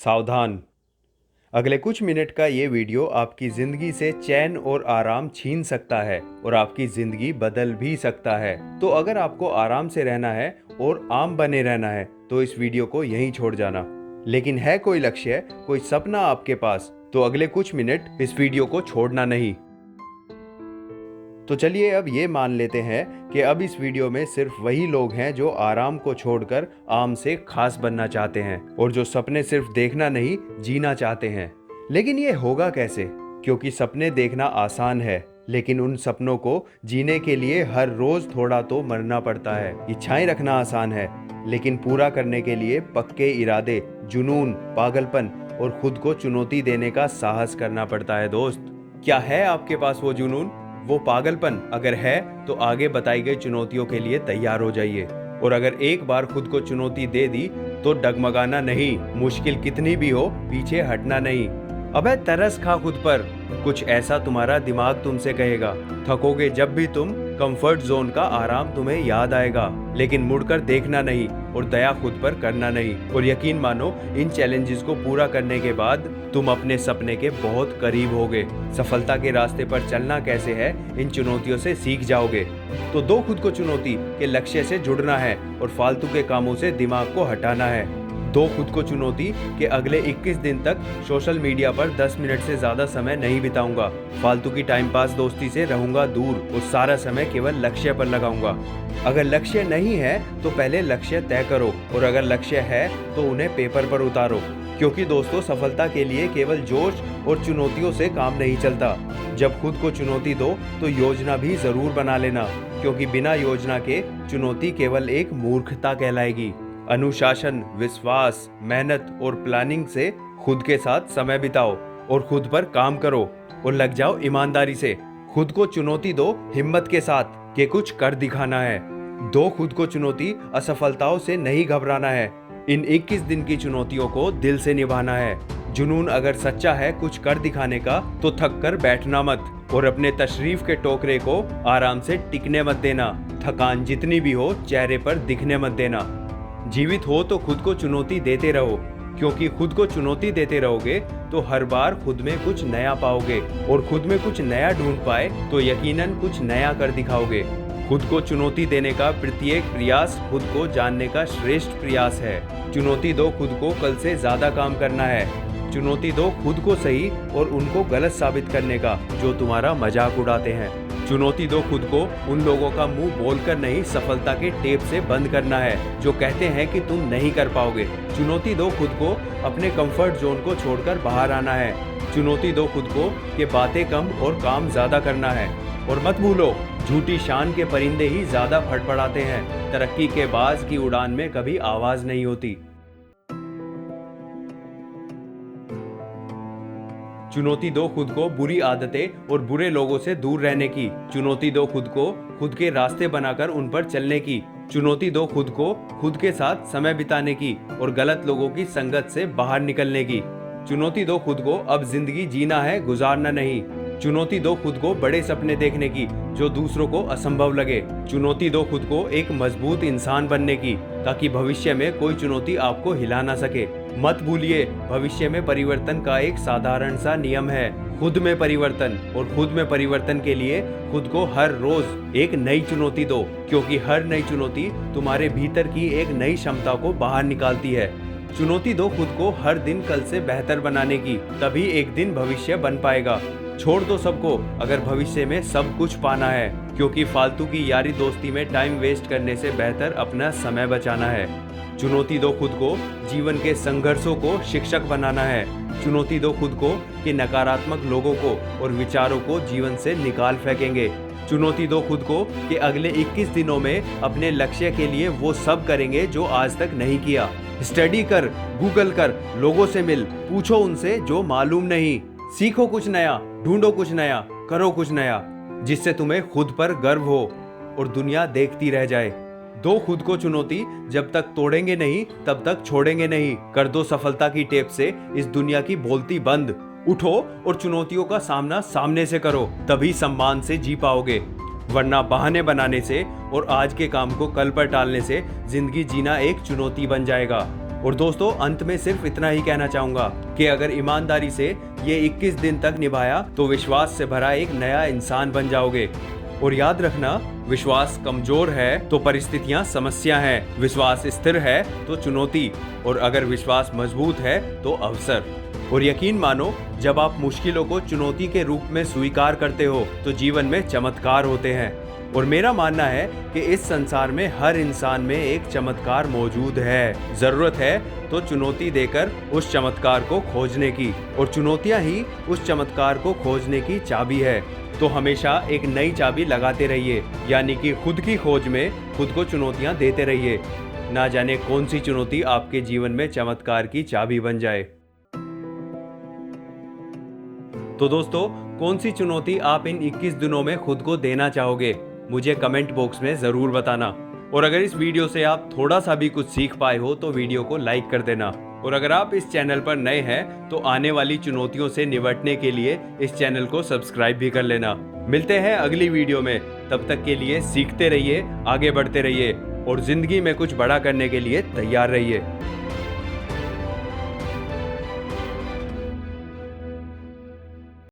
सावधान। अगले कुछ मिनट का ये वीडियो आपकी ज़िंदगी से चैन और आराम छीन सकता है और आपकी ज़िंदगी बदल भी सकता है। तो अगर आपको आराम से रहना है और आम बने रहना है तो इस वीडियो को यहीं छोड़ जाना। लेकिन है कोई लक्ष्य, कोई सपना आपके पास, तो अगले कुछ मिनट इस वीडियो को छोड़ना नहीं। तो चलिए अब ये मान लेते हैं कि अब इस वीडियो में सिर्फ वही लोग हैं जो आराम को छोड़कर आम से खास बनना चाहते हैं और जो सपने सिर्फ देखना नहीं जीना चाहते हैं। लेकिन ये होगा कैसे? क्योंकि सपने देखना आसान है, लेकिन उन सपनों को जीने के लिए हर रोज थोड़ा तो मरना पड़ता है। इच्छाएं रखना आसान है, लेकिन पूरा करने के लिए पक्के इरादे, जुनून, पागलपन और खुद को चुनौती देने का साहस करना पड़ता है। दोस्त, क्या है आपके पास वो जुनून, वो पागलपन? अगर है तो आगे बताई गई चुनौतियों के लिए तैयार हो जाइए। और अगर एक बार खुद को चुनौती दे दी तो डगमगाना नहीं, मुश्किल कितनी भी हो पीछे हटना नहीं। अबे तरस खा खुद पर, कुछ ऐसा तुम्हारा दिमाग तुमसे कहेगा। थकोगे जब भी तुम, कंफर्ट जोन का आराम तुम्हें याद आएगा, लेकिन मुड़कर देखना नहीं और दया खुद पर करना नहीं। और यकीन मानो, इन चैलेंजेस को पूरा करने के बाद तुम अपने सपने के बहुत करीब होगे। सफलता के रास्ते पर चलना कैसे है, इन चुनौतियों से सीख जाओगे। तो दो खुद को चुनौती के लक्ष्य से जुड़ना है और फालतू के कामों से दिमाग को हटाना है। दो खुद को चुनौती कि अगले 21 दिन तक सोशल मीडिया पर 10 मिनट से ज्यादा समय नहीं बिताऊंगा, फालतू की टाइम पास दोस्ती से रहूंगा दूर और सारा समय केवल लक्ष्य पर लगाऊंगा। अगर लक्ष्य नहीं है तो पहले लक्ष्य तय करो, और अगर लक्ष्य है तो उन्हें पेपर पर उतारो। क्योंकि दोस्तों, सफलता के लिए केवल जोश और चुनौतियों से काम नहीं चलता। जब खुद को चुनौती दो तो योजना भी जरूर बना लेना, क्योंकि बिना योजना के चुनौती केवल एक मूर्खता कहलाएगी। अनुशासन, विश्वास, मेहनत और प्लानिंग से खुद के साथ समय बिताओ और खुद पर काम करो और लग जाओ ईमानदारी से। खुद को चुनौती दो हिम्मत के साथ कि कुछ कर दिखाना है। दो खुद को चुनौती असफलताओं से नहीं घबराना है, इन 21 दिन की चुनौतियों को दिल से निभाना है। जुनून अगर सच्चा है कुछ कर दिखाने का तो थक कर बैठना मत और अपने तशरीफ के टोकरे को आराम से टिकने मत देना। थकान जितनी भी हो चेहरे पर दिखने मत देना। जीवित हो तो खुद को चुनौती देते रहो, क्योंकि खुद को चुनौती देते रहोगे तो हर बार खुद में कुछ नया पाओगे, और खुद में कुछ नया ढूंढ पाए तो यकीनन कुछ नया कर दिखाओगे। खुद को चुनौती देने का प्रत्येक प्रयास खुद को जानने का श्रेष्ठ प्रयास है। चुनौती दो खुद को कल से ज्यादा काम करना है। चुनौती दो खुद को सही और उनको गलत साबित करने का जो तुम्हारा मजाक उड़ाते हैं। चुनौती दो खुद को उन लोगों का मुंह बोलकर नहीं, सफलता के टेप से बंद करना है जो कहते हैं कि तुम नहीं कर पाओगे। चुनौती दो खुद को अपने कंफर्ट जोन को छोड़कर बाहर आना है। चुनौती दो खुद को कि बातें कम और काम ज्यादा करना है। और मत भूलो, झूठी शान के परिंदे ही ज्यादा फड़फड़ाते हैं, तरक्की के बाज की उड़ान में कभी आवाज नहीं होती। चुनौती दो खुद को बुरी आदतें और बुरे लोगों से दूर रहने की। चुनौती दो खुद को खुद के रास्ते बनाकर उन पर चलने की। चुनौती दो खुद को खुद के साथ समय बिताने की और गलत लोगों की संगत से बाहर निकलने की। चुनौती दो खुद को अब जिंदगी जीना है, गुजारना नहीं। चुनौती दो खुद को बड़े सपने देखने की जो दूसरों को असंभव लगे। चुनौती दो खुद को एक मजबूत इंसान बनने की, ताकि भविष्य में कोई चुनौती आपको हिला ना सके। मत भूलिए, भविष्य में परिवर्तन का एक साधारण सा नियम है, खुद में परिवर्तन। और खुद में परिवर्तन के लिए खुद को हर रोज एक नई चुनौती दो, क्योंकि हर नई चुनौती तुम्हारे भीतर की एक नई क्षमता को बाहर निकालती है। चुनौती दो खुद को हर दिन कल से बेहतर बनाने की, तभी एक दिन भविष्य बन पाएगा। छोड़ दो सबको अगर भविष्य में सब कुछ पाना है, क्योंकि फालतू की यारी दोस्ती में टाइम वेस्ट करने से बेहतर अपना समय बचाना है। चुनौती दो खुद को जीवन के संघर्षों को शिक्षक बनाना है। चुनौती दो खुद को कि नकारात्मक लोगों को और विचारों को जीवन से निकाल फेंकेंगे। चुनौती दो खुद को कि अगले 21 दिनों में अपने लक्ष्य के लिए वो सब करेंगे जो आज तक नहीं किया। स्टडी कर, गूगल कर, लोगों से मिल, पूछो उनसे जो मालूम नहीं। सीखो कुछ नया, ढूंढो कुछ नया, करो कुछ नया, जिससे तुम्हें खुद पर गर्व हो और दुनिया देखती रह जाए। दो खुद को चुनौती, जब तक तोड़ेंगे नहीं तब तक छोड़ेंगे नहीं। कर दो सफलता की टेप से इस दुनिया की बोलती बंद। उठो और चुनौतियों का सामना सामने से करो, तभी सम्मान से जी पाओगे। वरना बहाने बनाने से और आज के काम को कल पर टालने से जिंदगी जीना एक चुनौती बन जाएगा। और दोस्तों अंत में सिर्फ इतना ही कहना चाहूंगा कि अगर ईमानदारी से ये 21 दिन तक निभाया तो विश्वास से भरा एक नया इंसान बन जाओगे। और याद रखना, विश्वास कमजोर है तो परिस्थितियां समस्या हैं, विश्वास स्थिर है तो चुनौती, और अगर विश्वास मजबूत है तो अवसर। और यकीन मानो, जब आप मुश्किलों को चुनौती के रूप में स्वीकार करते हो तो जीवन में चमत्कार होते हैं। और मेरा मानना है कि इस संसार में हर इंसान में एक चमत्कार मौजूद है। जरूरत है तो चुनौती देकर उस चमत्कार को खोजने की, और चुनौतियां ही उस चमत्कार को खोजने की चाबी है। तो हमेशा एक नई चाबी लगाते रहिए, यानी कि खुद की खोज में खुद को चुनौतियां देते रहिए। ना जाने कौन सी चुनौती आपके जीवन में चमत्कार की चाबी बन जाए। तो दोस्तों, कौन सी चुनौती आप इन 21 दिनों में खुद को देना चाहोगे, मुझे कमेंट बॉक्स में जरूर बताना। और अगर इस वीडियो से आप थोड़ा सा भी कुछ सीख पाए हो तो वीडियो को लाइक कर देना। और अगर आप इस चैनल पर नए हैं तो आने वाली चुनौतियों से निपटने के लिए इस चैनल को सब्सक्राइब भी कर लेना। मिलते हैं अगली वीडियो में, तब तक के लिए सीखते रहिए, आगे बढ़ते रहिए और जिंदगी में कुछ बड़ा करने के लिए तैयार रहिए।